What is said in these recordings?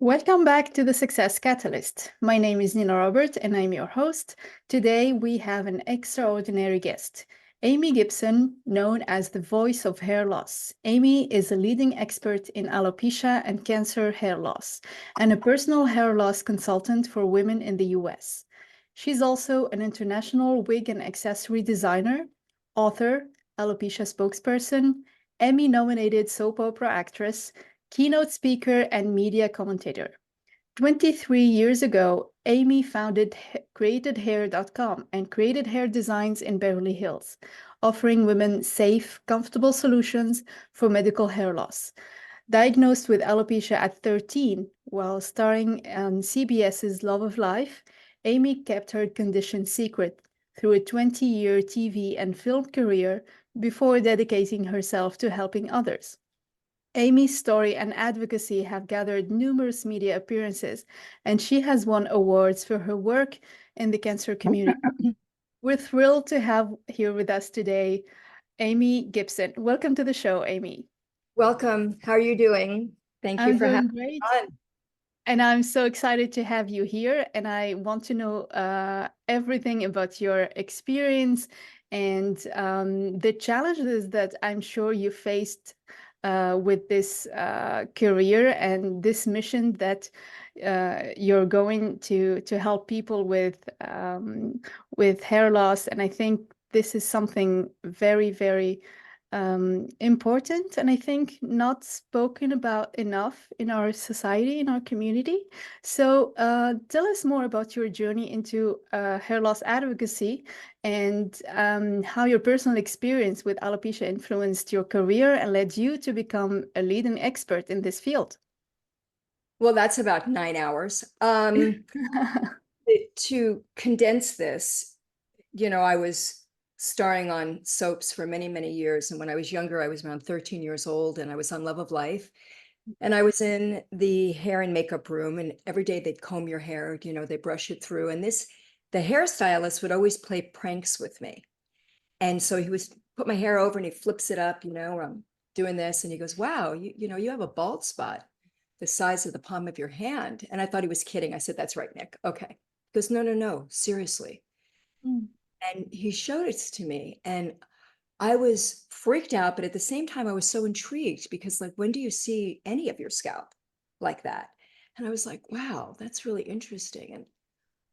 Welcome back to the Success Catalyst. My name is Nina Robert and I'm your host. Today we have an extraordinary guest, Amy Gibson, known as the voice of hair loss. Amy is a leading expert in alopecia and cancer hair loss and a personal hair loss consultant for women in the US. She's also an international wig and accessory designer, author, alopecia spokesperson, Emmy-nominated soap opera actress, keynote speaker, and media commentator. 23 years ago, Amy founded createdhair.com and created hair designs in Beverly Hills, offering women safe, comfortable solutions for medical hair loss. Diagnosed with alopecia at 13 while starring on CBS's Love of Life, Amy kept her condition secret through a 20-year TV and film career before dedicating herself to helping others. Amy's story and advocacy have gathered numerous media appearances, and she has won awards for her work in the cancer community. We're thrilled to have here with us today Amy Gibson. Welcome to the show, Amy. Welcome. How are you doing? Thank you I'm for doing having great. me on. And I'm so excited to have you here. And I want to know everything about your experience and the challenges that I'm sure you faced with this career and this mission that you're going to help people with hair loss. And I think this is something very, very important, and I think not spoken about enough in our society, in our community. So tell us more about your journey into hair loss advocacy and how your personal experience with alopecia influenced your career and led you to become a leading expert in this field. Well, that's about 9 hours. To condense this, I was starring on soaps for many, many years. And when I was younger, I was around 13 years old and I was on Love of Life. And I was in the hair and makeup room, and every day they'd comb your hair, they brush it through. And the hairstylist would always play pranks with me. And so he was put my hair over and he flips it up, I'm doing this. And he goes, wow, you have a bald spot the size of the palm of your hand. And I thought he was kidding. I said, that's right, Nick. Okay. He goes, no, seriously. Mm. And he showed it to me. And I was freaked out, but at the same time, I was so intrigued because, like, when do you see any of your scalp like that? And I was like, wow, that's really interesting. And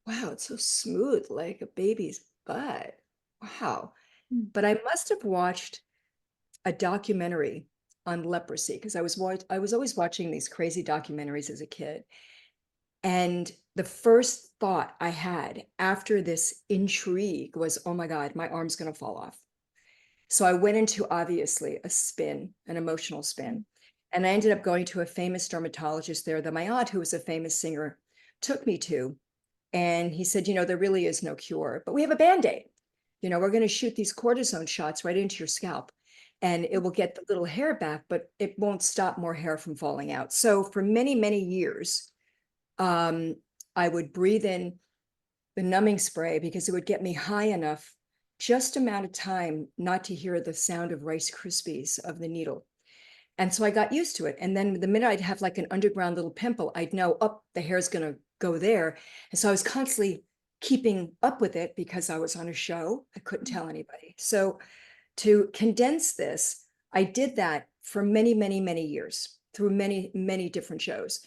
wow, it's so smooth, like a baby's butt. Wow. Mm. But I must have watched a documentary on leprosy because I was always watching these crazy documentaries as a kid. And the first thought I had after this intrigue was, oh my God, my arm's going to fall off. So I went into obviously a spin, an emotional spin. And I ended up going to a famous dermatologist there that my aunt, who was a famous singer, took me to. And he said, there really is no cure, but we have a Band-Aid. We're going to shoot these cortisone shots right into your scalp and it will get the little hair back, but it won't stop more hair from falling out. So for many, many years, I would breathe in the numbing spray because it would get me high enough, just amount of time not to hear the sound of Rice Krispies of the needle. And so I got used to it. And then the minute I'd have like an underground little pimple, I'd know, oh, the hair's going to go there. And so I was constantly keeping up with it because I was on a show. I couldn't tell anybody. So to condense this, I did that for many, many, many years through many, many different shows.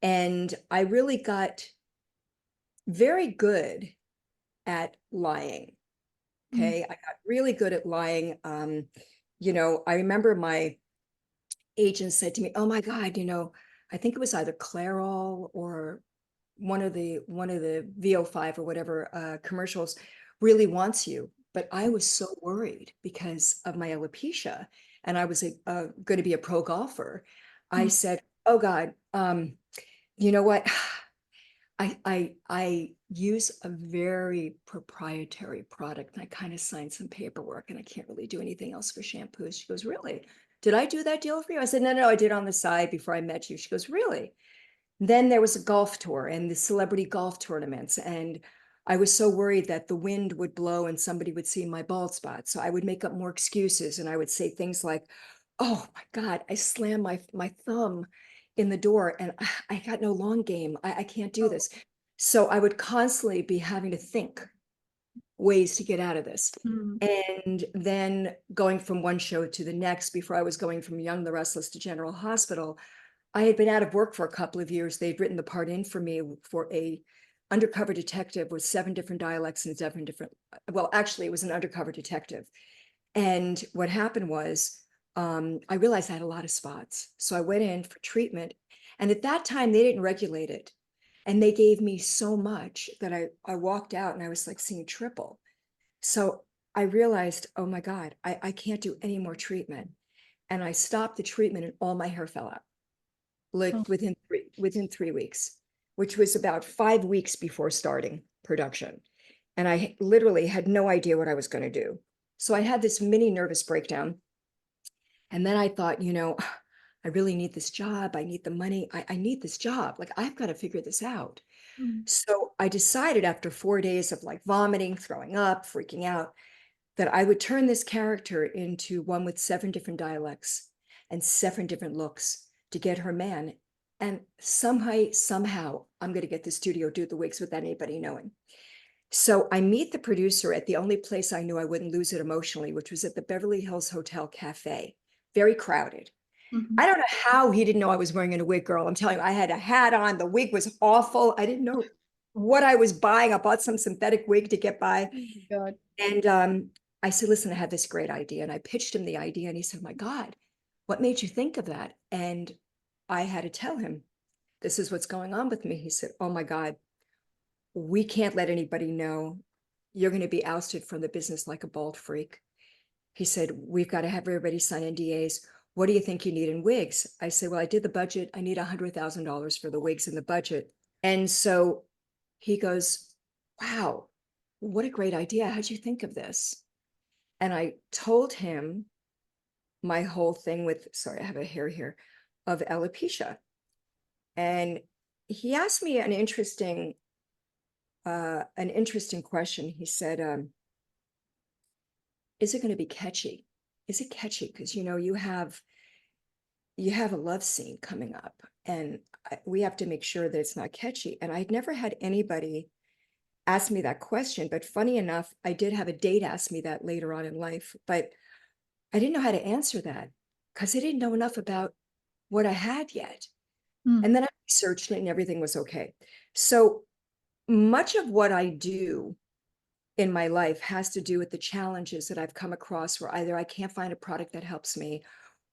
And I really got very good at lying. Okay. I got really good at lying. I remember my agent said to me, oh my God, I think it was either Clairol or one of the VO5 or whatever commercials really wants you. But I was so worried because of my alopecia and I was going to be a pro golfer. I said, oh God, you know what? I use a very proprietary product and I kind of signed some paperwork and I can't really do anything else for shampoos. She goes, really? Did I do that deal for you? I said, no, I did on the side before I met you. She goes, really? Then there was a golf tour and the celebrity golf tournaments. And I was so worried that the wind would blow and somebody would see my bald spot. So I would make up more excuses and I would say things like, oh my God, I slammed my thumb in the door, and I got no long game. I can't do this. So I would constantly be having to think ways to get out of this. Mm. And then going from one show to the next, before I was going from Young the Restless to General Hospital, I had been out of work for a couple of years. They'd written the part in for me for a undercover detective with 7 different dialects and 7 different, well, actually, it was an undercover detective. And what happened was, I realized I had a lot of spots. So I went in for treatment. And at that time, they didn't regulate it. And they gave me so much that I walked out and I was like seeing triple. So I realized, oh my God, I can't do any more treatment. And I stopped the treatment and all my hair fell out, Oh. like within 3 weeks, which was about 5 weeks before starting production. And I literally had no idea what I was going to do. So I had this mini nervous breakdown. And then I thought, I really need this job. I need the money. I need this job. Like, I've got to figure this out. Mm. So I decided after 4 days of like vomiting, throwing up, freaking out, that I would turn this character into one with 7 different dialects and 7 different looks to get her man. And somehow, I'm going to get the studio do the wigs without anybody knowing. So I meet the producer at the only place I knew I wouldn't lose it emotionally, which was at the Beverly Hills Hotel Cafe, very crowded. Mhm. I don't know how he didn't know I was wearing a wig, girl. I'm telling you, I had a hat on. The wig was awful. I didn't know what I was buying. I bought some synthetic wig to get by. Oh my God. And I said, listen, I had this great idea. And I pitched him the idea. And he said, my God, what made you think of that? And I had to tell him, this is what's going on with me. He said, oh my God, we can't let anybody know. You're going to be ousted from the business like a bald freak. He said, we've got to have everybody sign NDAs. What do you think you need in wigs? I said, well, I did the budget. I need $100,000 for the wigs in the budget. And so he goes, wow, what a great idea. How'd you think of this? And I told him my whole thing with, sorry, I have a hair here, of alopecia. And he asked me an interesting question. He said, is it going to be catchy? Is it catchy? Because, you have a love scene coming up, and we have to make sure that it's not catchy. And I'd never had anybody ask me that question, but funny enough, I did have a date ask me that later on in life, but I didn't know how to answer that because I didn't know enough about what I had yet. Mm. And then I researched it and everything was okay. So much of what I do in my life has to do with the challenges that I've come across where either I can't find a product that helps me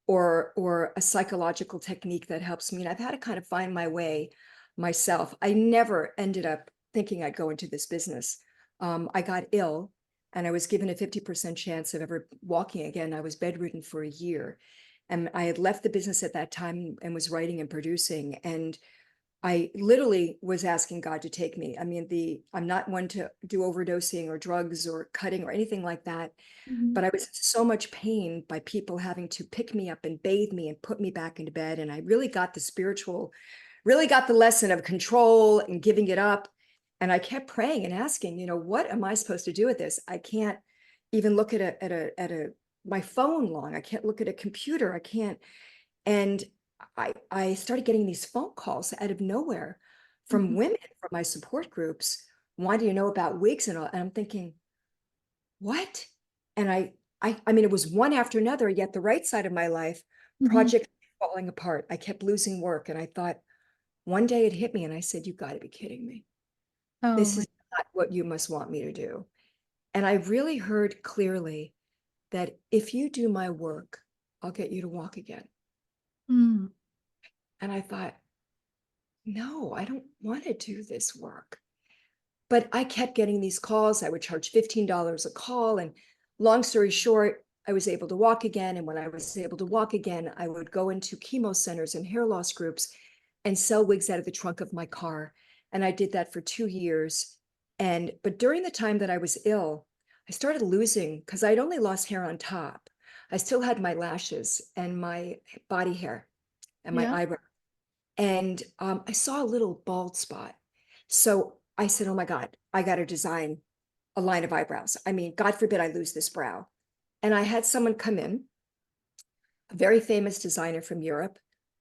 or a psychological technique that helps me. And I've had to kind of find my way myself. I never ended up thinking I'd go into this business. I got ill and I was given a 50% chance of ever walking again. I was bedridden for a year. And I had left the business at that time and was writing and producing. And I literally was asking God to take me. I mean, I'm not one to do overdosing or drugs or cutting or anything like that. Mhm. But I was in so much pain by people having to pick me up and bathe me and put me back into bed. And I really got really got the lesson of control and giving it up. And I kept praying and asking, what am I supposed to do with this? I can't even look at my phone long. I can't look at a computer. I can't. And I started getting these phone calls out of nowhere from Mhm. women from my support groups wanting to know about wigs and all. And I'm thinking, what? And I mean, it was one after another, yet the right side of my life, Mhm. project falling apart. I kept losing work. And I thought, one day it hit me and I said, you've got to be kidding me. Oh This my. is not what you must want me to do. And I really heard clearly that if you do my work, I'll get you to walk again. Mm. And I thought, no, I don't want to do this work. But I kept getting these calls. I would charge $15 a call. And long story short, I was able to walk again. And when I was able to walk again, I would go into chemo centers and hair loss groups and sell wigs out of the trunk of my car. And I did that for 2 years. But during the time that I was ill, I started losing because I'd only lost hair on top. I still had my lashes and my body hair and my Yeah. eyebrow. And I saw a little bald spot. So I said, oh my God, I got to design a line of eyebrows. I mean, God forbid I lose this brow. And I had someone come in, a very famous designer from Europe,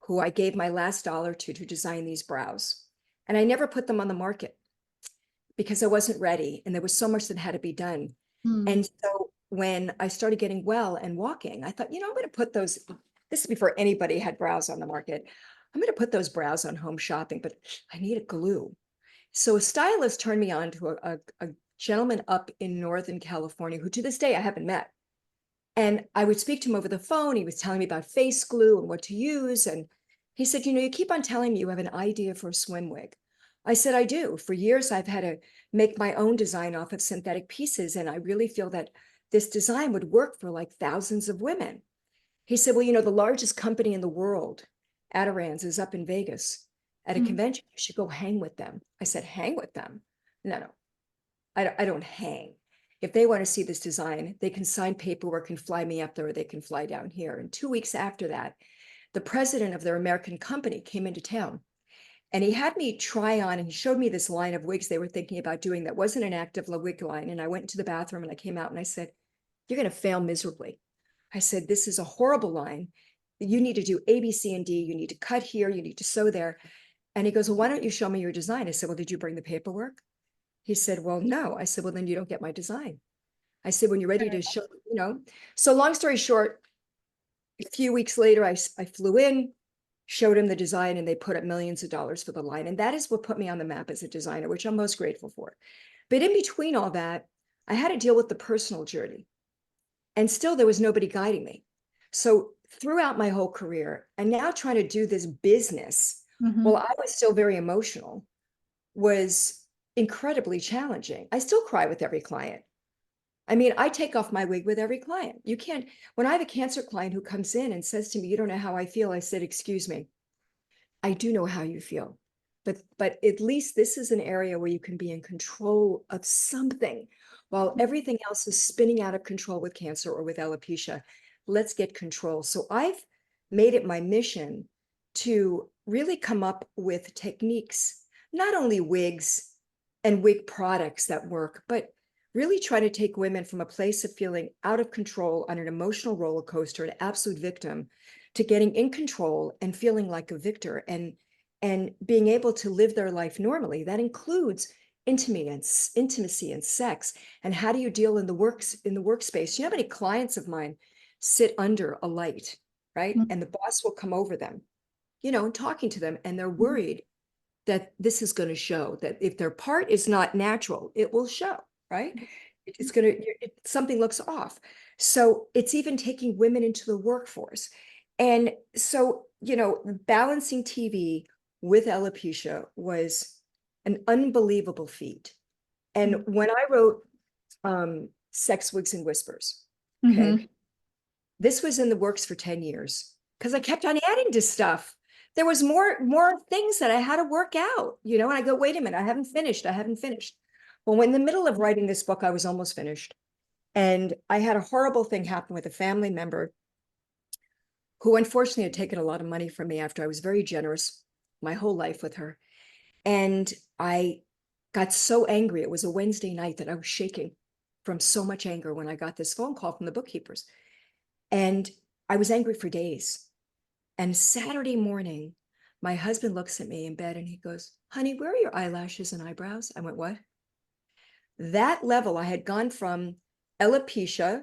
who I gave my last dollar to design these brows. And I never put them on the market because I wasn't ready. And there was so much that had to be done. Mm. And so when I started getting well and walking, I thought, I'm going to put those, this is before anybody had brows on the market. I'm going to put those brows on Home Shopping, but I need a glue. So a stylist turned me on to a gentleman up in Northern California, who to this day I haven't met. And I would speak to him over the phone. He was telling me about face glue and what to use. And he said, you keep on telling me you have an idea for a swim wig. I said, I do. For years, I've had to make my own design off of synthetic pieces. And I really feel that this design would work for like thousands of women. He said, well, the largest company in the world, Adirans, is up in Vegas at a convention. You should go hang with them. I said, hang with them? No, I don't hang. If they want to see this design, they can sign paperwork and fly me up there, or they can fly down here. And 2 weeks after that, the president of their American company came into town, and he had me try on, and he showed me this line of wigs they were thinking about doing that wasn't an active wig line. And I went into the bathroom and I came out and I said, you're going to fail miserably. I said, this is a horrible line. You need to do A, B, C, and D. You need to cut here. You need to sew there. And he goes, well, why don't you show me your design? I said, well, did you bring the paperwork? He said, well, no. I said, well, then you don't get my design. I said, when you're ready to show, So long story short, a few weeks later, I flew in, showed him the design, and they put up millions of dollars for the line. And that is what put me on the map as a designer, which I'm most grateful for. But in between all that, I had to deal with the personal journey. And still there was nobody guiding me. So throughout my whole career, and now trying to do this business, while I was still very emotional, was incredibly challenging. I still cry with every client. I mean, I take off my wig with every client. You can't, when I have a cancer client who comes in and says to me, you don't know how I feel, I said, excuse me, I do know how you feel. But at least this is an area where you can be in control of something while everything else is spinning out of control with cancer or with alopecia. Let's get control. So I've made it my mission to really come up with techniques, not only wigs and wig products that work, but really try to take women from a place of feeling out of control on an emotional roller coaster, an absolute victim, to getting in control and feeling like a victor and being able to live their life normally. That includes intimacy and sex. And how do you deal in the workspace? You know how many clients of mine sit under a light, right? And the boss will come over them, talking to them, and they're worried that this is going to show, that if their part is not natural, it will show, right? It's going to, something looks off. So it's even taking women into the workforce. And so, balancing TV with alopecia was an unbelievable feat. And when I wrote Sex, Wigs, and Whispers, okay, this was in the works for 10 years because I kept on adding to stuff. There was more things that I had to work out, and I go, wait a minute, I haven't finished. Well, in the middle of writing this book, I was almost finished. And I had a horrible thing happen with a family member who unfortunately had taken a lot of money from me after I was very generous my whole life with her. And I got so angry. It was a Wednesday night that I was shaking from so much anger when I got this phone call from the bookkeepers. And I was angry for days. And Saturday morning, my husband looks at me in bed and he goes, honey, where are your eyelashes and eyebrows? I went, what? That level, I had gone from alopecia,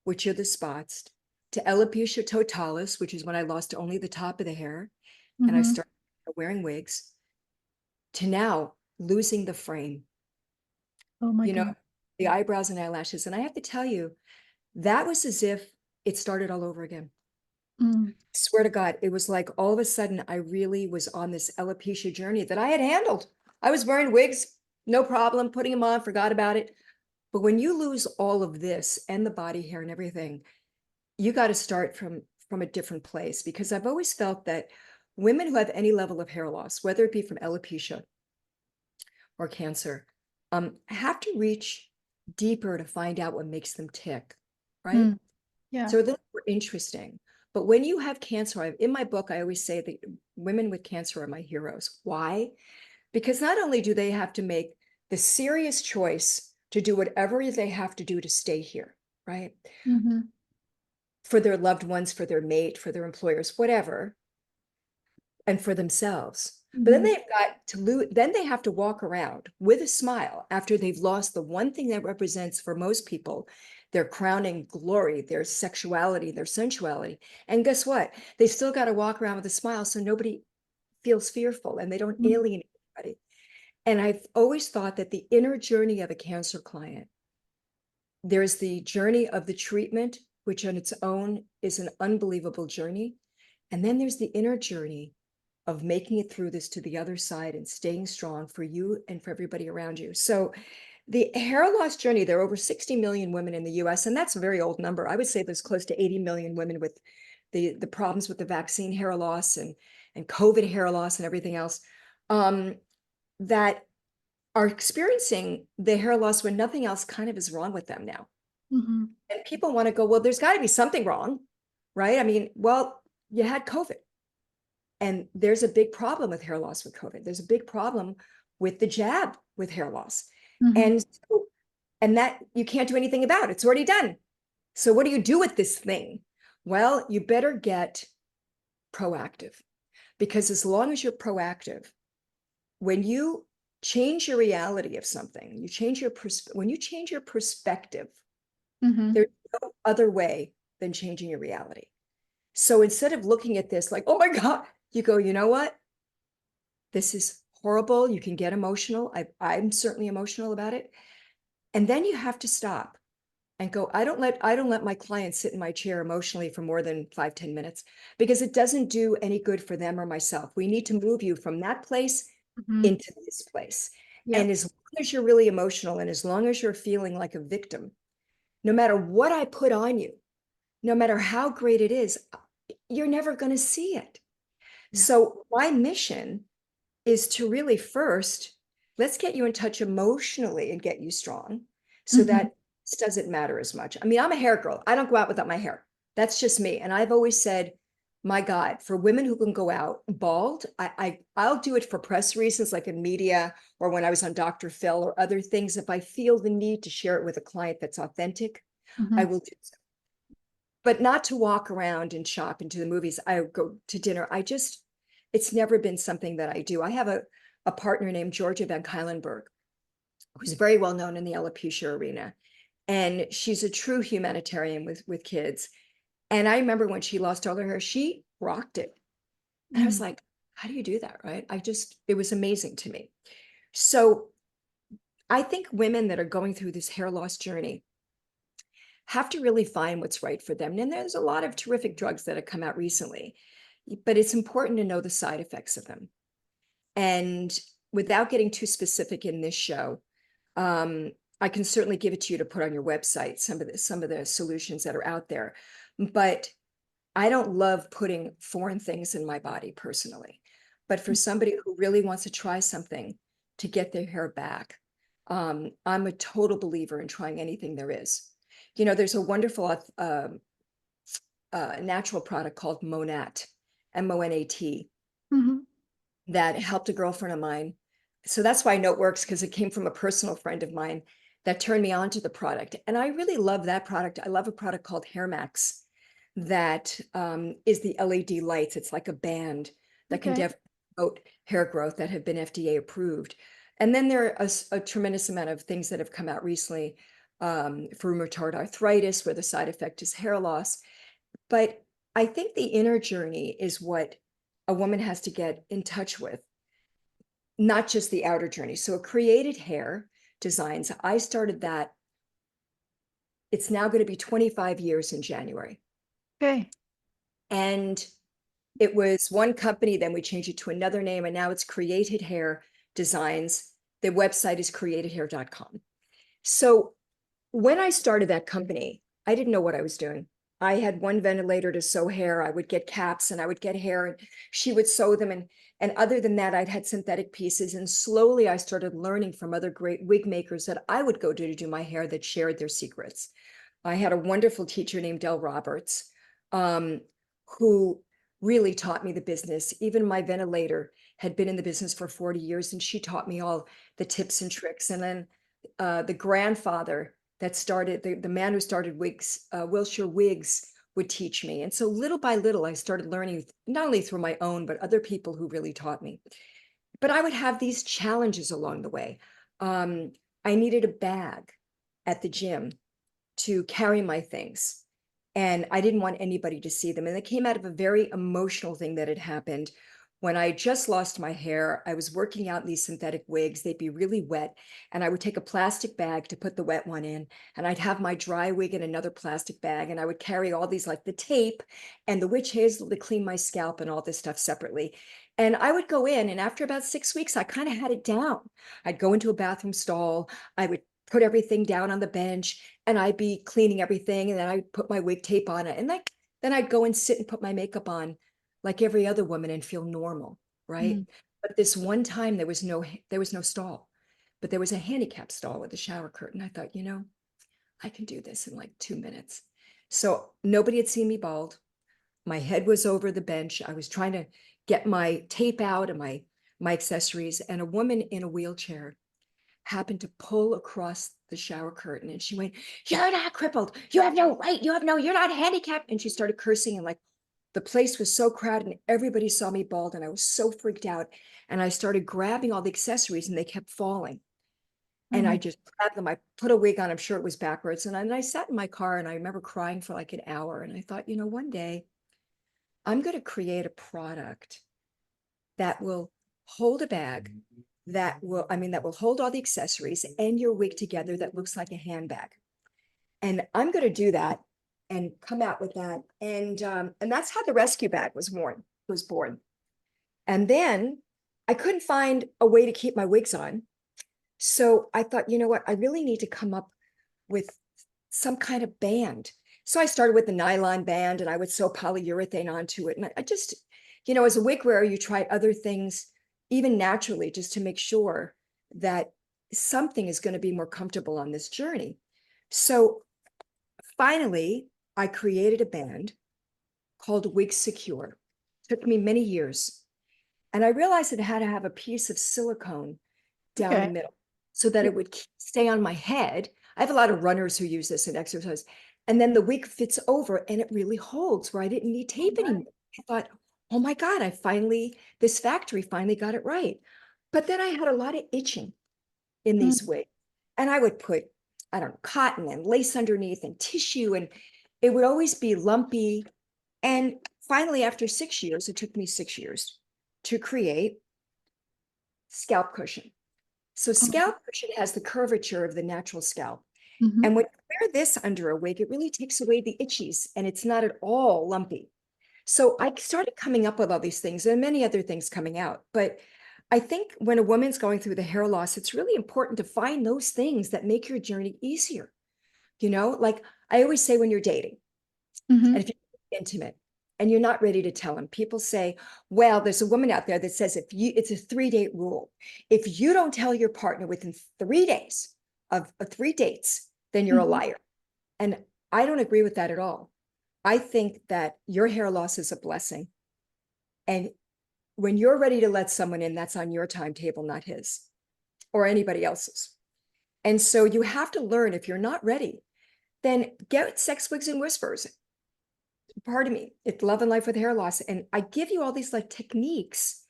which are the spots, to alopecia totalis, which is when I lost only the top of the hair, and I started wearing wigs, to now losing the frame. Oh my God. The eyebrows and eyelashes. And I have to tell you, that was as if it started all over again. I swear to God, it was like all of a sudden I really was on this alopecia journey that I had handled. I was wearing wigs, no problem, putting them on, forgot about it. But when you lose all of this and the body hair and everything, you got to start from a different place, because I've always felt that women who have any level of hair loss, whether it be from alopecia or cancer, have to reach deeper to find out what makes them tick, right? Yeah. So those were interesting. But when you have cancer, in my book, I always say that women with cancer are my heroes. Why? Because not only do they have to make the serious choice to do whatever they have to do to stay here, right? For their loved ones, for their mate, for their employers, whatever. and for themselves. But then Mhm. they've got to lose, then they have to walk around with a smile after they've lost the one thing that represents for most people their crowning glory, their sexuality, their sensuality. And guess what? They still got to walk around with a smile so nobody feels fearful and they don't Mhm. alienate anybody. And I've always thought that the inner journey of a cancer client, there's the journey of the treatment, which on its own is an unbelievable journey. And then there's the inner journey of making it through this to the other side and staying strong for you and for everybody around you. So the hair loss journey, there are over 60 million women in the US, and that's a very old number. I would say there's close to 80 million women with the problems with the vaccine hair loss and COVID hair loss and everything else, that are experiencing the hair loss when nothing else kind of is wrong with them now. Mhm. And people want to go, well, there's got to be something wrong, right? I mean, well, you had COVID. And there's a big problem with hair loss with COVID. There's a big problem with the jab with hair loss. Mhm. And so, and that you can't do anything about. It's already done. So what do you do with this thing? Well, you better get proactive, because as long as you're proactive, when you change your reality of something, you change your when you change your perspective, Mhm. there's no other way than changing your reality. So instead of looking at this like, oh my God, you go, you know what? This is horrible. You can get emotional. I'm certainly emotional about it. And then you have to stop and go, I don't let my clients sit in my chair emotionally for more than 5-10 minutes, because it doesn't do any good for them or myself. We need to move you from that place Mhm. into this place. And Yep. as long as you're really emotional and as long as you're feeling like a victim, no matter what I put on you, no matter how great it is, you're never going to see it. Yeah. So my mission is to really first, let's get you in touch emotionally and get you strong so Mhm. that this doesn't matter as much. I mean, I'm a hair girl. I don't go out without my hair. That's just me. And I've always said, my God, for women who can go out bald, I'll do it for press reasons, like in media or when I was on Dr. Phil or other things. If I feel the need to share it with a client that's authentic, I Mhm. will do so. But not to walk around and shop and to the movies. I go to dinner. It's never been something that I do. I have a partner named Georgia Van Kylenberg, who's very well known in the alopecia arena. And she's a true humanitarian with kids. And I remember when she lost all her hair, she rocked it. And I was Mm. like, how do you do that? Right. It was amazing to me. So I think women that are going through this hair loss journey have to really find what's right for them. And there's a lot of terrific drugs that have come out recently, but it's important to know the side effects of them. And without getting too specific in this show, I can certainly give it to you to put on your website, some of the solutions that are out there. But I don't love putting foreign things in my body personally. But for somebody who really wants to try something to get their hair back, I'm a total believer in trying anything there is. You know, there's a wonderful natural product called Monat, Monat, Mhm. that helped a girlfriend of mine. So that's why I know it works, because it came from a personal friend of mine that turned me on to the product. And I really love that product. I love a product called Hair Max that is the LED lights. It's like a band that can Okay. definitely promote hair growth that have been FDA approved. And then there are a tremendous amount of things that have come out recently for rheumatoid arthritis, where the side effect is hair loss. But I think the inner journey is what a woman has to get in touch with, not just the outer journey. So created hair designs, I started that. It's now going to be 25 years in January. Okay. And it was one company, then we changed it to another name, and now it's Created Hair Designs. The website is createdhair.com. So when I started that company, I didn't know what I was doing. I had one ventilator to sew hair. I would get caps and I would get hair and she would sew them. And other than that, I'd had synthetic pieces. And slowly I started learning from other great wig makers that I would go to do my hair that shared their secrets. I had a wonderful teacher named Del Roberts, um, who really taught me the business. Even my ventilator had been in the business for 40 years, and she taught me all the tips and tricks. And then the grandfather that started, the man who started Wigs, Wilshire Wigs, would teach me. And so little by little, I started learning not only through my own, but other people who really taught me. But I would have these challenges along the way. I needed a bag at the gym to carry my things. And I didn't want anybody to see them. And it came out of a very emotional thing that had happened when I just lost my hair. I was working out in these synthetic wigs. They'd be really wet. And I would take a plastic bag to put the wet one in. And I'd have my dry wig in another plastic bag. And I would carry all these, like the tape and the witch hazel to clean my scalp and all this stuff separately. And I would go in, and after about 6 weeks, I kind of had it down. I'd go into a bathroom stall. I would put everything down on the bench, and I'd be cleaning everything, and then I'd put my wig tape on it, and like then I'd go and sit and put my makeup on like every other woman and feel normal, right? Mm. But this one time there was no stall, but there was a handicap stall with a shower curtain. I thought, I can do this in like 2 minutes. So nobody had seen me bald. My head was over the bench. I was trying to get my tape out and my accessories, and a woman in a wheelchair happened to pull across the shower curtain, and she went, "You're not crippled. You have no right. You're not handicapped." And she started cursing, and like the place was so crowded and everybody saw me bald, and I was so freaked out. And I started grabbing all the accessories and they kept falling. And I Mm. just grabbed them. I put a wig on. I'm sure it was backwards. And then I sat in my car and I remember crying for like an hour. And I thought, one day I'm going to create a product that will hold a bag, that will hold all the accessories and your wig together, that looks like a handbag. And I'm going to do that and come out with that. And that's how the rescue bag was born. And then I couldn't find a way to keep my wigs on. So I thought, you know what? I really need to come up with some kind of band. So I started with the nylon band, and I would sew polyurethane onto it. And I just, as a wig wearer, you try other things, even naturally, just to make sure that something is going to be more comfortable on this journey. So finally, I created a band called Wig Secure. It took me many years. And I realized it had to have a piece of silicone down the Okay. middle so that Yeah. it would stay on my head. I have a lot of runners who use this in exercise. And then the wig fits over and it really holds, where I didn't need tape anymore. I thought, oh my God, this factory finally got it right. But then I had a lot of itching in these Mm. wigs. And I would put, I don't know, cotton and lace underneath and tissue, and it would always be lumpy. And finally, after 6 years, it took me 6 years to create scalp cushion. So Oh. scalp cushion has the curvature of the natural scalp. And Mhm. when you wear this under a wig, it really takes away the itchies, and it's not at all lumpy. So I started coming up with all these things and many other things coming out. But I think when a woman's going through the hair loss, it's really important to find those things that make your journey easier. Like I always say, when you're dating, and if Mhm. you're intimate and you're not ready to tell them, people say, well, there's a woman out there that says it's a 3-date rule. If you don't tell your partner within 3 days of 3 dates, then you're a Mhm. liar. And I don't agree with that at all. I think that your hair loss is a blessing. And when you're ready to let someone in, that's on your timetable, not his or anybody else's. And so you have to learn, if you're not ready, then get sex wigs and whispers. Pardon me, it's Love and Life with Hair Loss. And I give you all these like techniques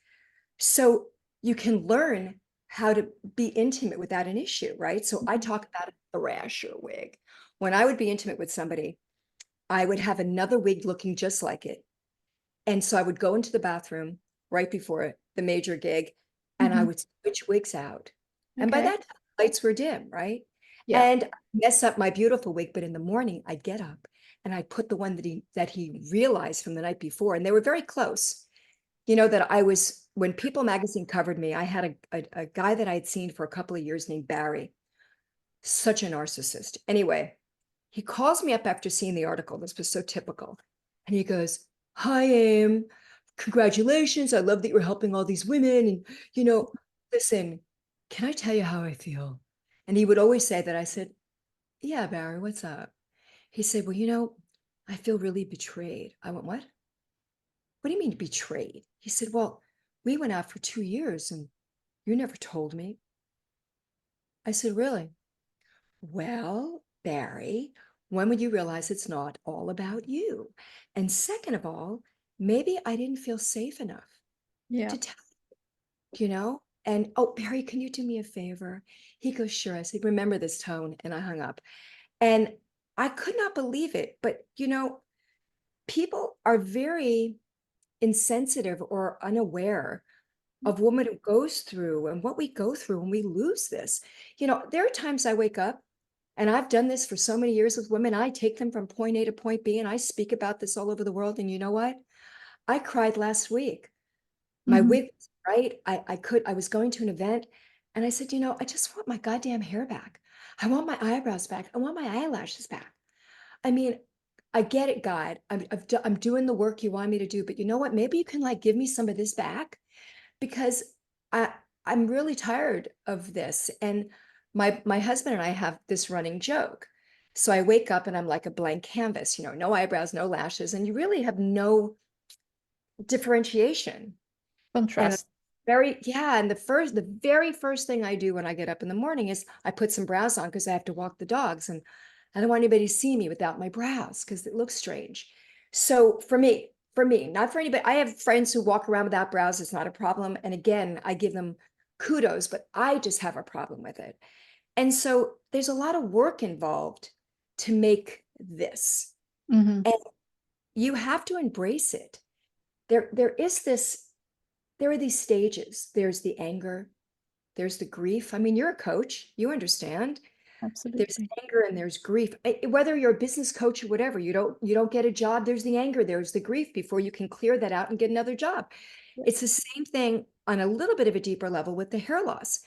so you can learn how to be intimate without an issue, right? So I Mhm. talk about a thrasher wig. When I would be intimate with somebody, I would have another wig looking just like it. And so I would go into the bathroom right before the major gig, and I Mhm. would switch wigs out. And by Okay. that time, lights were dim, right? Yeah. And I'd mess up my beautiful wig, but in the morning I'd get up and I'd put the one that he realized from the night before. And they were very close. That I was, when People magazine covered me, I had a guy that I had seen for a couple of years named Barry, such a narcissist. Anyway, he calls me up after seeing the article. This was so typical. And he goes, "Hi, Aim. Congratulations. I love that you're helping all these women. And, listen, can I tell you how I feel?" And he would always say that. I said, "Yeah, Barry, what's up?" He said, "Well, I feel really betrayed." I went, "What? What do you mean betrayed?" He said, "Well, we went out for 2 years and you never told me." I said, "Really?" "Well, Barry, When would you realize it's not all about you? And second of all, maybe I didn't feel safe enough Yeah. to tell, you know? And oh, Barry, can you do me a favor? He goes, sure. I said, remember this tone. And I hung up. And I could not believe it. But, people are very insensitive or unaware of women who goes through and what we go through when we lose this. There are times I wake up, and I've done this for so many years with women. I take them from point A to point B, and I speak about this all over the world. And you know what? I cried last week. My Hmm. wig was right. I was going to an event, and I said, I just want my goddamn hair back. I want my eyebrows back. I want my eyelashes back. I mean, I get it, God. I'm doing the work you want me to do, but you know what? Maybe you can like give me some of this back, because I I'm really tired of this. And my husband and I have this running joke. So I wake up and I'm like a blank canvas, no eyebrows, no lashes, and you really have no differentiation. And Contrast. and the very first thing I do when I get up in the morning is I put some brows on because I have to walk the dogs, and I don't want anybody to see me without my brows because it looks strange. So for me, not for anybody, I have friends who walk around without brows. It's not a problem. And again, I give them kudos, but I just have a problem with it. And so there's a lot of work involved to make this, Hmm. and you have to embrace it. There are these stages. There's the anger, there's the grief. I mean, you're a coach, you understand. There's Absolutely. anger and there's grief. Whether you're a business coach or whatever, you don't get a job, there's the anger, there's the grief before you can clear that out and get another job. Yeah. It's the same thing on a little bit of a deeper level with the hair loss.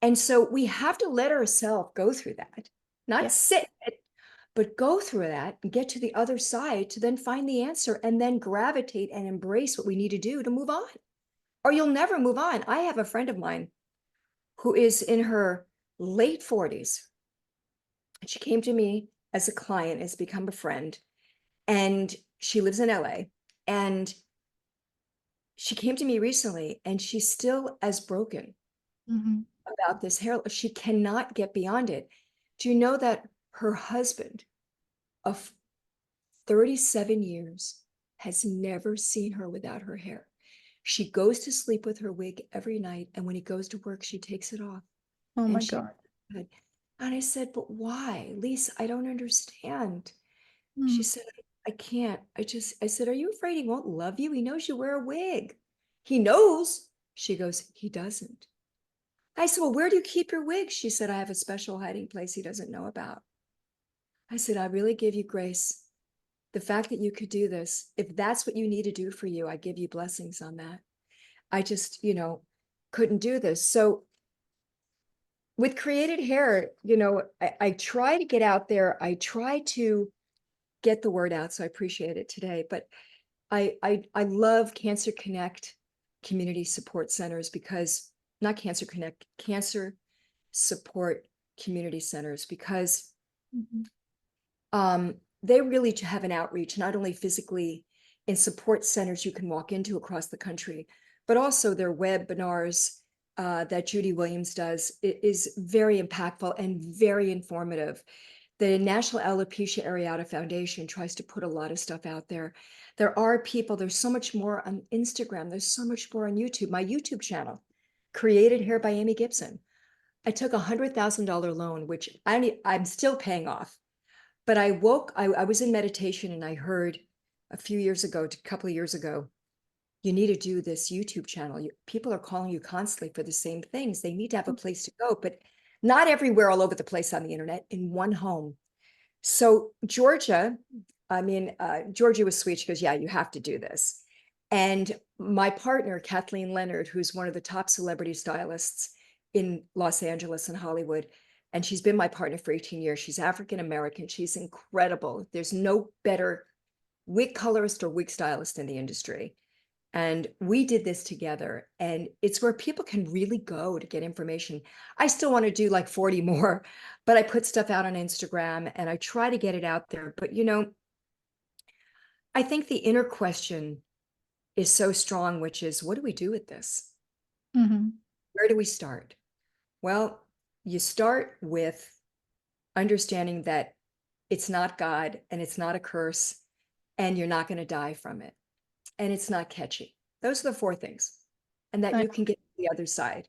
And so we have to let ourselves go through that, not Yeah. sit in it, but go through that and get to the other side to then find the answer and then gravitate and embrace what we need to do to move on, or you'll never move on. I have a friend of mine who is in her late 40s. And she came to me as a client, has become a friend, and she lives in LA. And she came to me recently, and she's still as broken Hmm. about this hair. She cannot get beyond it. Do you know that her husband of 37 years has never seen her without her hair? She goes to sleep with her wig every night, and when he goes to work, she takes it off. Oh my And she God. said, and I said, but why? Lisa, I don't understand. She Mm. said, I can't. I said, are you afraid he won't love you? He knows you wear a wig. He knows. She goes, he doesn't. I said, well, where do you keep your wig? She said, I have a special hiding place he doesn't know about. I said, I really give you grace. The fact that you could do this, if that's what you need to do for you, I give you blessings on that. I just, couldn't do this. So with created hair, I try to get out there. I try to get the word out. So I appreciate it today. But I love Cancer Connect community support centers, because not Cancer Connect, Cancer Support Community Centers, because Mhm. they really have an outreach, not only physically in support centers you can walk into across the country, but also their webinars that Judy Williams does. It is very impactful and very informative. The National Alopecia Areata Foundation tries to put a lot of stuff out there. There are people, there's so much more on Instagram, there's so much more on YouTube. My YouTube channel, Created Hair by Amy Gibson. I took a $100,000 loan, which I'm still paying off. But I was in meditation, and I heard a couple of years ago, you need to do this YouTube channel. People are calling you constantly for the same things. They need to have a place to go, but not everywhere, all over the place on the internet, in one home. So Georgia was sweet. She goes, yeah, you have to do this. And my partner, Kathleen Leonard, who's one of the top celebrity stylists in Los Angeles and Hollywood, and she's been my partner for 18 years. She's African American. She's incredible. There's no better wig colorist or wig stylist in the industry. And we did this together, and it's where people can really go to get information. I still want to do like 40 more, but I put stuff out on Instagram and I try to get it out there. But I think the inner question is so strong, which is, what do we do with this? Mhm. Where do we start? Well, you start with understanding that it's not God, and it's not a curse, and you're not going to die from it, and it's not catchy. Those are the four things, and that I, you can get to the other side.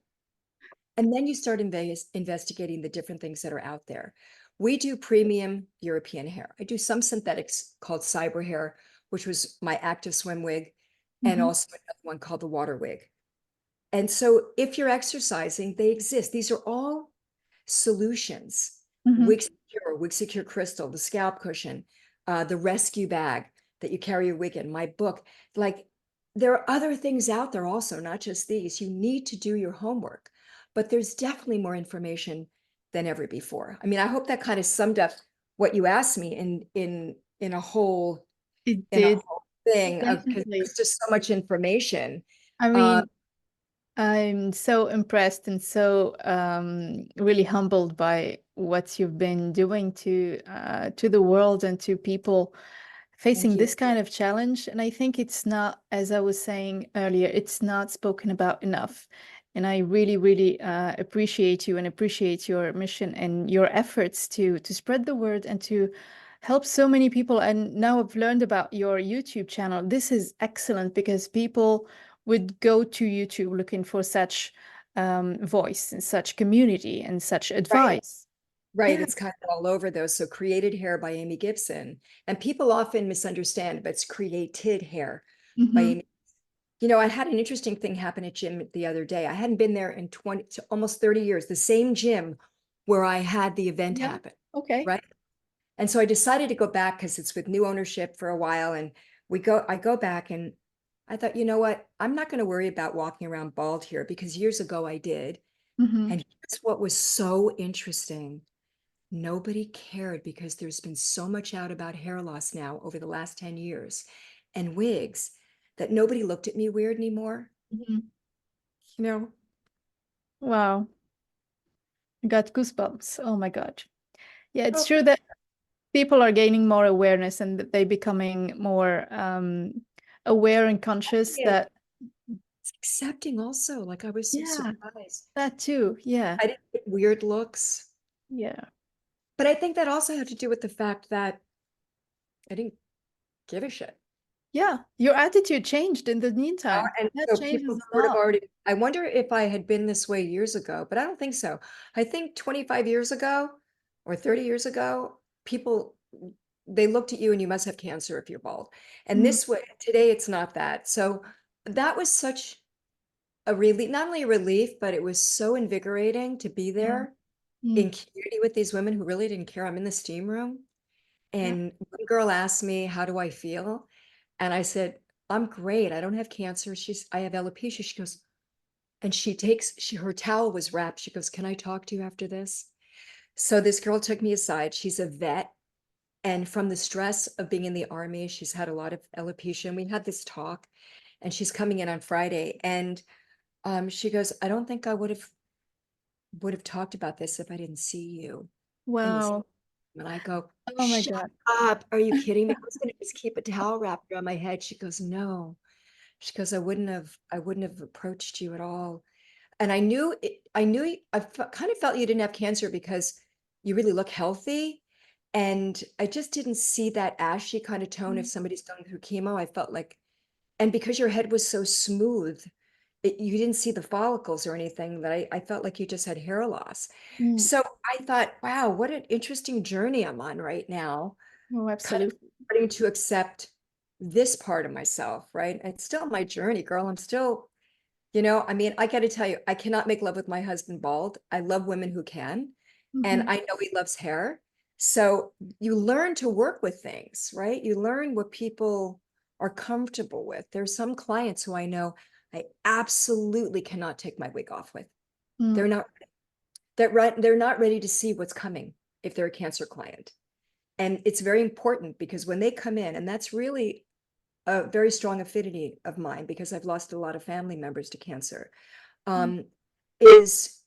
And then you start investigating the different things that are out there. We do premium European hair. I do some synthetics called cyber hair, which was my active swim wig, and mhm, also another one called the water wig. And so if you're exercising, they exist. These are all solutions. mhm, Wig Secure Crystal, the scalp cushion, the rescue bag that you carry your wig in, my book. Like, there are other things out there also, not just these. You need to do your homework, but there's definitely more information than ever before. I mean, I hope that kind of summed up what you asked me in a whole it in a did whole thing of, because definitely. there's just so much information. I Uh, mean, I'm so impressed and so really humbled by what you've been doing to the world and to people Thank facing you. this kind of challenge. And I think it's not, as I was saying earlier, it's not spoken about enough. And I really, really appreciate you and appreciate your mission and your efforts to spread the word and to help so many people. And now I've learned about your YouTube channel. This is excellent because people would go to YouTube looking for such voice and such community and such Right. advice. Right. Yeah. It's kind of all over those. So created hair by Amy Gibson. And people often misunderstand, but it's created hair by Hmm. Amy. You know, I had an interesting thing happen at gym the other day. I hadn't been there in 20 to almost 30 years, the same gym where I had the event Yeah. happen. Okay. Right. And so I decided to go back because it's with new ownership for a while. And I go back and I thought, you know what? I'm not going to worry about walking around bald here because years ago I did. Hmm. And here's what was so interesting. Nobody cared because there's been so much out about hair loss now over the last 10 years and wigs that nobody looked at me weird anymore. Hmm. You know, Wow. I got goosebumps. Oh my God. Yeah, it's oh, true that people are gaining more awareness and that they're becoming more aware and conscious yeah, that, it's accepting also. Like, I was so yeah, surprised. that too. Yeah. I didn't get weird looks, Yeah. but I think that also had to do with the fact that I didn't give a shit. Yeah. Your attitude changed in the Know? meantime. And That so people changes a sort of lot. already, I wonder if I had been this way years ago, but I don't think so. I think 25 years ago or 30 years ago, people, they looked at you and you must have cancer if you're bald. And Mm, this way, today it's not that. So that was such a relief, not only a relief, but it was so invigorating to be yeah. there Mm, in community with these women who really didn't care. I'm in the steam room. yeah. And one girl asked me, how do I feel? And I said, I'm great. I don't have cancer. I have alopecia. She goes, and her towel was wrapped. She goes, can I talk to you after this? So this girl took me aside. She's a vet. And from the stress of being in the army, she's had a lot of alopecia. And we had this talk, and she's coming in on Friday. And she goes, I don't think I would have talked about this if I didn't see you in this. Wow. And I go, Oh my shut God. up. Are you kidding me? I was going to just keep a towel wrapped around my head. She goes, no. She goes, I wouldn't have approached you at all. And kind of felt you didn't have cancer because you really look healthy. And I just didn't see that ashy kind of tone if Mm, somebody's going through chemo. I felt like, and because your head was so smooth, you didn't see the follicles or anything, that I felt like you just had hair loss. mm. So I thought, wow, what an interesting journey I'm on right now, Oh, kind of absolutely. starting to accept this part of myself, right? It's still my journey, girl. I'm still, I mean, I got to tell you, I cannot make love with my husband bald. I love women who can, and Hmm. I know he loves hair. So you learn to work with things, right? You learn what people are comfortable with. There's some clients who I know I absolutely cannot take my wig off with. Mm, They're not they're not ready to see what's coming if they're a cancer client. And it's very important because when they come in, and that's really a very strong affinity of mine because I've lost a lot of family members to cancer, mm, um, is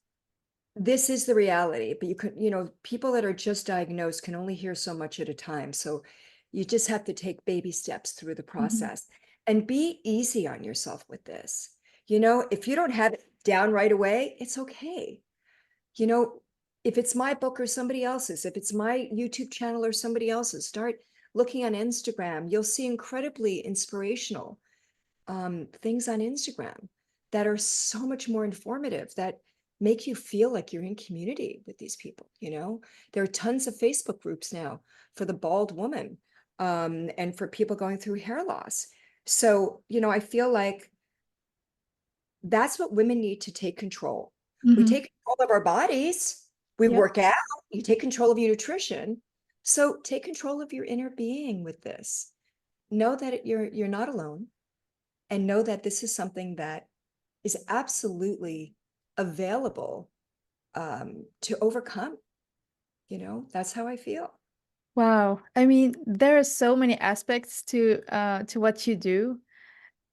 this is the reality. But people that are just diagnosed can only hear so much at a time. So you just have to take baby steps through the mhm. process and be easy on yourself with this. If you don't have it down right away, it's okay. You know, if it's my book or somebody else's, if it's my YouTube channel or somebody else's, start looking on Instagram. You'll see incredibly inspirational things on Instagram that are so much more informative, that make you feel like you're in community with these people. There are tons of Facebook groups now for the bald woman, and for people going through hair loss. So, I feel like that's what women need to take control. We Hmm. take control of our bodies, we Yep. work out, you take control of your nutrition. So take control of your inner being with this. Know that you're not alone, and know that this is something that is absolutely available, to overcome. That's how I feel. Wow. I mean, there are so many aspects to what you do.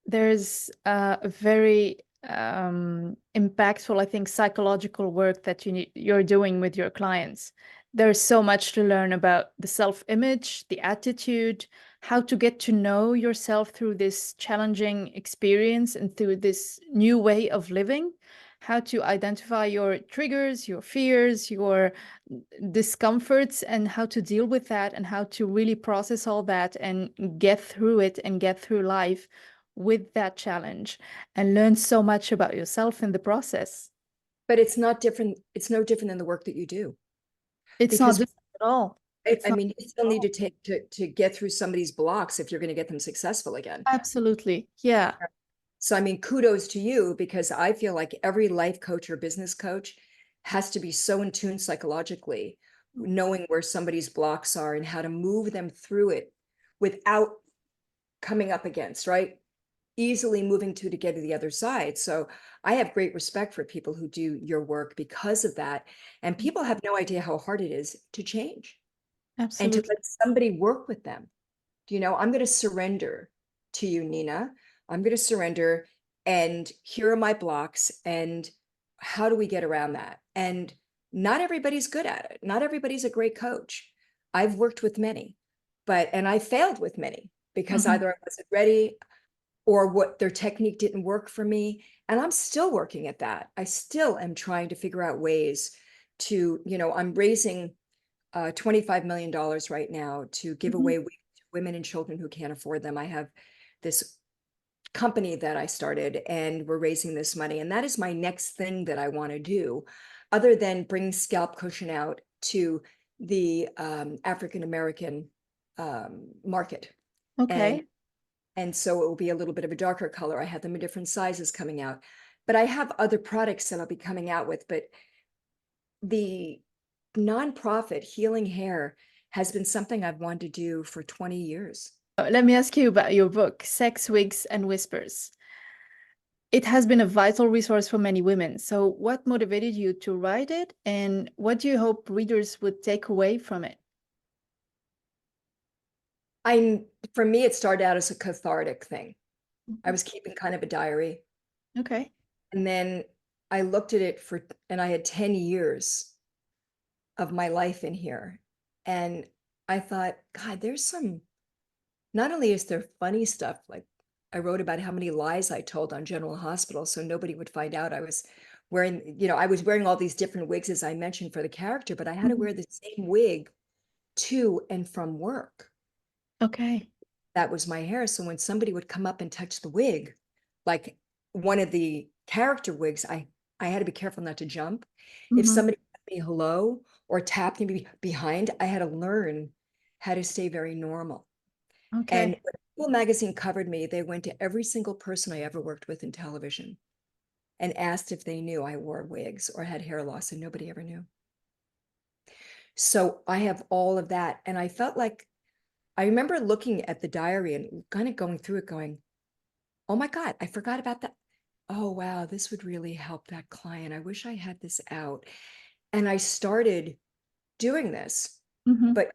There's a very impactful, I think, psychological work that you're doing with your clients. There's so much to learn about the self-image, the attitude, how to get to know yourself through this challenging experience and through this new way of living, how to identify your triggers, your fears, your discomforts, and how to deal with that, and how to really process all that and get through it and get through life with that challenge and learn so much about yourself in the process. But it's not different. It's no different than the work that you do, It's not because different at all. I, It's I not mean, you at still need all. to to get through somebody's blocks if you're going to get them successful again. Absolutely. Yeah. So, I mean, kudos to you, because I feel like every life coach or business coach has to be so in tune psychologically, knowing where somebody's blocks are and how to move them through it without coming up against, right? Easily moving to get to the other side. So I have great respect for people who do your work because of that. And people have no idea how hard it is to change and to Absolutely. let somebody work with them. I'm going to surrender to you, Nina. I'm going to surrender, and here are my blocks. And how do we get around that? And not everybody's good at it. Not everybody's a great coach. I've worked with many, and I failed with many because Mhm. either I wasn't ready or what their technique didn't work for me. And I'm still working at that. I still am trying to figure out ways to, I'm raising $25 million right now to give Mhm. away wigs to women and children who can't afford them. I have this company that I started, and we're raising this money. And that is my next thing that I want to do, other than bring scalp cushion out to the African American market. And Okay. and so it will be a little bit of a darker color. I have them in different sizes coming out, but I have other products that I'll be coming out with. But the nonprofit Healing Hair has been something I've wanted to do for 20 years. Let me ask you about your book, Sex, Wigs, and Whispers. It has been a vital resource for many women. So, what motivated you to write it, and what do you hope readers would take away from it? I'm For me, it started out as a cathartic thing. I Mhm. was keeping kind of a diary. Okay. And then I looked at it and I had 10 years of my life in here. And I thought, God, not only is there funny stuff, like I wrote about how many lies I told on General Hospital so nobody would find out I was wearing all these different wigs, as I mentioned, for the character, but I had to Mhm. wear the same wig to and from work. Okay. That was my hair. So when somebody would come up and touch the wig, like one of the character wigs, I had to be careful not to jump. If Hmm. somebody said me hello or tapped me behind, I had to learn how to stay very normal. And Okay. when People Magazine covered me, they went to every single person I ever worked with in television and asked if they knew I wore wigs or had hair loss, and nobody ever knew. So I have all of that. And I remember looking at the diary and kind of going through it, going, oh my God, I forgot about that. Oh, wow, this would really help that client. I wish I had this out. And I started doing this. Hmm. But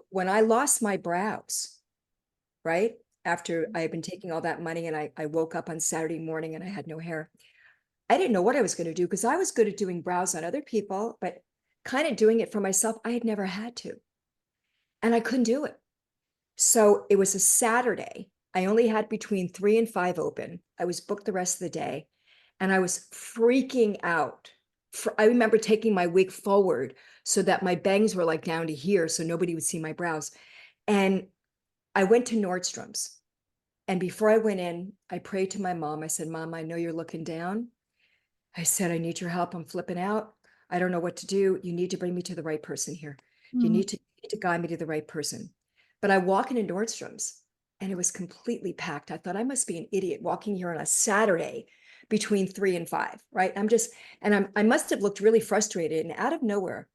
when I lost my brows, right? After I had been taking all that money, and I woke up on Saturday morning and I had no hair. I didn't know what I was going to do, because I was good at doing brows on other people, but kind of doing it for myself, I had never had to. And I couldn't do it. So it was a Saturday. I only had between 3 and 5 open. I was booked the rest of the day, and I was freaking out I remember taking my wig forward so that my bangs were like down to here so nobody would see my brows. And I went to Nordstrom's. And before I went in, I prayed to my mom. I said, Mom, I know you're looking down. I said, I need your help. I'm flipping out. I don't know what to do. You need to bring me to the right person here. You Mhm. need to guide me to the right person. But I walk into Nordstrom's and it was completely packed. I thought I must be an idiot walking here on a Saturday between 3 and 5, right? I must have looked really frustrated. And out of nowhere,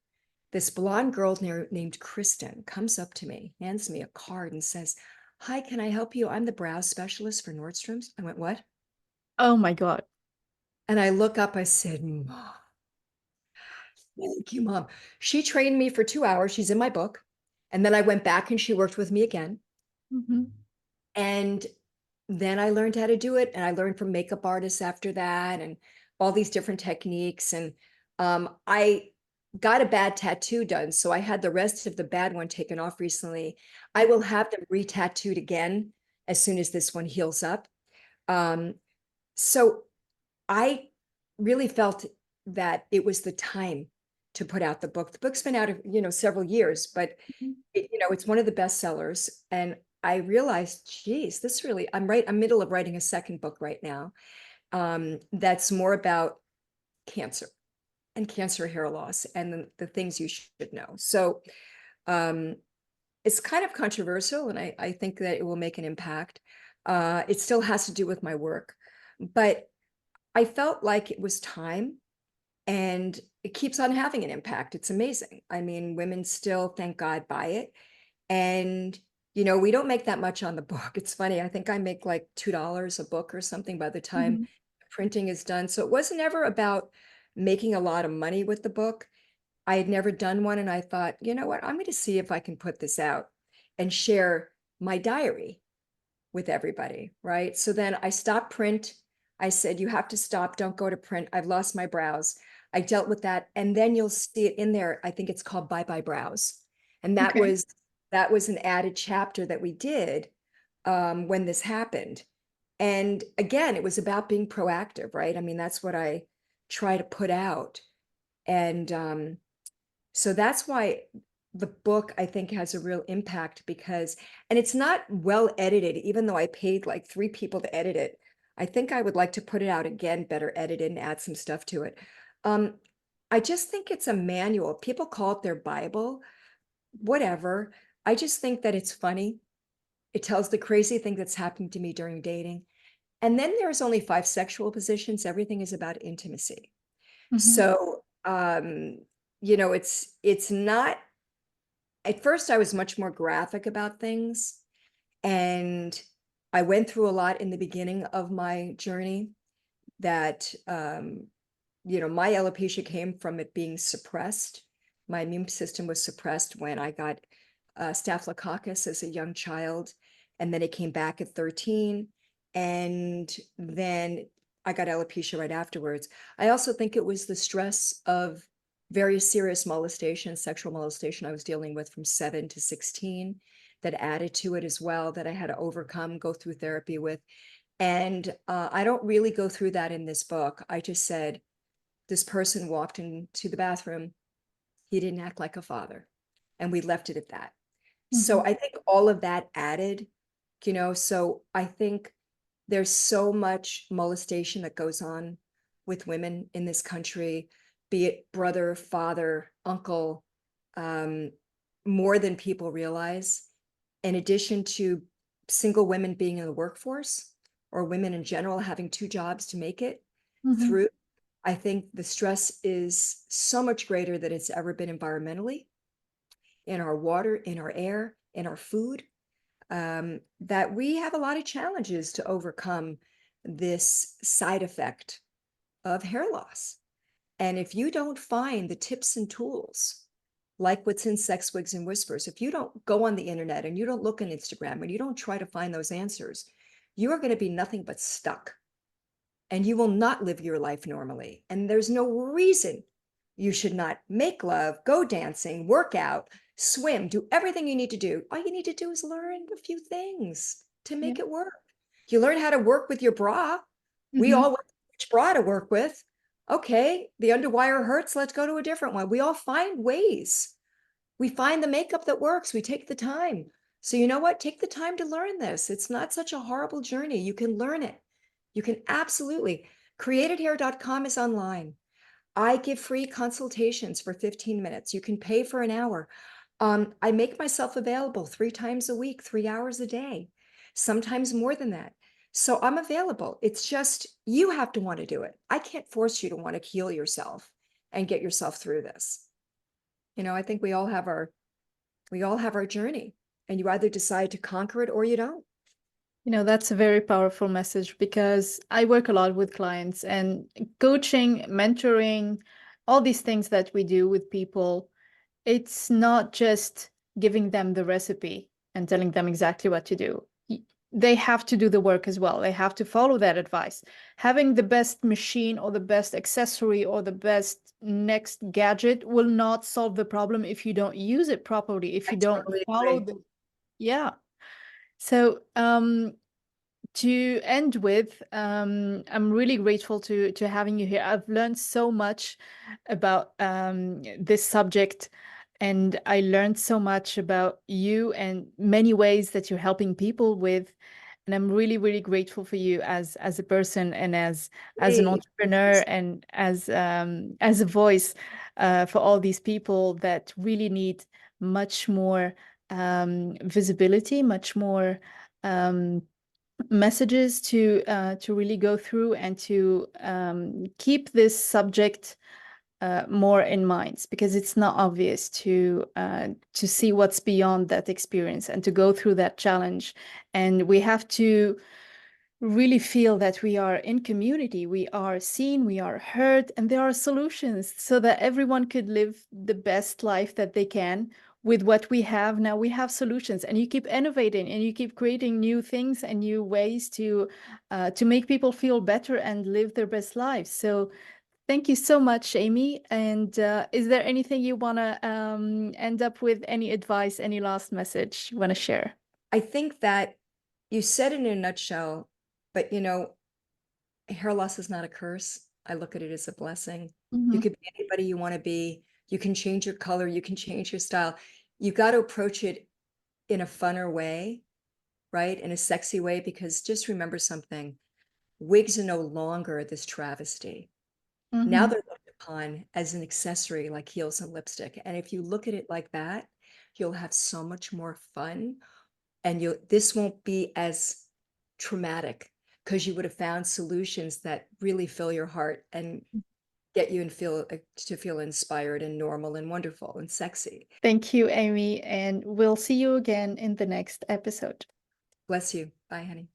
this blonde girl named Kristen comes up to me, hands me a card and says, Hi, can I help you? I'm the brow specialist for Nordstrom's. I went, What? Oh my God. And I look up, I said, Mom, thank you, Mom. She trained me for 2 hours. She's in my book. And then I went back and she worked with me again. Mhm. And then I learned how to do it. And I learned from makeup artists after that and all these different techniques. And I got a bad tattoo done. So I had the rest of the bad one taken off recently. I will have them re-tattooed again as soon as this one heals up. Um, so I really felt that it was the time to put out the book. The book's been out, several years, but Mhm. it's one of the best sellers. And I realized, geez, I'm middle of writing a second book right now. That's more about cancer and cancer hair loss and the things you should know. So um, it's kind of controversial, and I think that it will make an impact. It still has to do with my work, but I felt like it was time, and it keeps on having an impact. It's amazing. I mean, women still, thank God, buy it. And, we don't make that much on the book. It's funny. I think I make like $2 a book or something by the time Mhm. printing is done. So it wasn't ever about making a lot of money with the book. I had never done one. And I thought, you know what? I'm going to see if I can put this out and share my diary with everybody, right? So then I stopped print. I said, you have to stop. Don't go to print. I've lost my brows. I dealt with that. And then you'll see it in there. I think it's called Bye Bye Brows. And Okay. that was an added chapter that we did when this happened. And again, it was about being proactive, right? I mean, that's what I try to put out. And so that's why the book, I think, has a real impact because, and it's not well edited, even though I paid like 3 people to edit it. I think I would like to put it out again, better edited and add some stuff to it. Um, I just think it's a manual. People call it their Bible, whatever. I just think that it's funny. It tells the crazy thing that's happening to me during dating. And then there's only 5 sexual positions. Everything is about intimacy. Mhm. So, it's not, at first I was much more graphic about things, and I went through a lot in the beginning of my journey that my alopecia came from it being suppressed. My immune system was suppressed when I got staphylococcus as a young child, and then it came back at 13, and then I got alopecia right afterwards. I also think it was the stress of very serious molestation, sexual molestation I was dealing with from 7 to 16 that added to it as well, that I had to overcome, go through therapy with. And I don't really go through that in this book. I just said, this person walked into the bathroom. He didn't act like a father. And we left it at that. So Mhm. I think all of that added, so I think there's so much molestation that goes on with women in this country, be it brother, father, uncle, um, more than people realize. In addition to single women being in the workforce or women in general having 2 jobs to make it Mhm. through, I think the stress is so much greater than it's ever been environmentally, in our water, in our air, in our food, that we have a lot of challenges to overcome this side effect of hair loss. And if you don't find the tips and tools, like what's in Sex, Wigs, and Whispers, if you don't go on the internet and you don't look on Instagram and you don't try to find those answers, you are going to be nothing but stuck, and you will not live your life normally. And there's no reason you should not make love, go dancing, work out, swim, do everything you need to do. All you need to do is learn a few things to make Yeah. it work. You learn how to work with your bra. We all Mhm. want which bra to work with. Okay, the underwire hurts. Let's go to a different one. We all find ways. We find the makeup that works. We take the time. So you know what? Take the time to learn this. It's not such a horrible journey. You can learn it. You can absolutely. Createdhair.com is online. I give free consultations for 15 minutes. You can pay for an hour. I make myself available 3 times a week, 3 hours a day, sometimes more than that. So I'm available. It's just you have to want to do it. I can't force you to want to heal yourself and get yourself through this. I think we all have our journey, and you either decide to conquer it or you don't. That's a very powerful message because I work a lot with clients and coaching, mentoring, all these things that we do with people. It's not just giving them the recipe and telling them exactly what to do. They have to do the work as well. They have to follow that advice. Having the best machine or the best accessory or the best next gadget will not solve the problem if you don't use it properly, if I you don't totally follow agree. the, yeah. So, to end with, I'm really grateful to having you here. I've learned so much about this subject, and I learned so much about you and many ways that you're helping people with. And I'm really, really grateful for you as a person and as an Hey, entrepreneur and as a voice for all these people that really need much more visibility, much more. Messages to really go through and to keep this subject more in mind, because it's not obvious to see what's beyond that experience and to go through that challenge. And we have to really feel that we are in community, we are seen, we are heard, and there are solutions so that everyone could live the best life that they can with what we have. Now we have solutions, and you keep innovating and you keep creating new things and new ways to make people feel better and live their best lives. So thank you so much, Amy. And is there anything you want to end up with? Any advice, any last message you want to share? I think that you said it in a nutshell, but hair loss is not a curse. I look at it as a blessing. You Mhm. could be anybody you want to be. You can change your color. You can change your style. You got to approach it in a funner way, right? In a sexy way, because just remember something. Wigs are no longer this travesty. Now Mhm. they're looked upon as an accessory like heels and lipstick. And if you look at it like that, you'll have so much more fun, and this won't be as traumatic because you would have found solutions that really fill your heart and get you and feel inspired and normal and wonderful and sexy. Thank you, Amy, and we'll see you again in the next episode. Bless you. Bye, honey.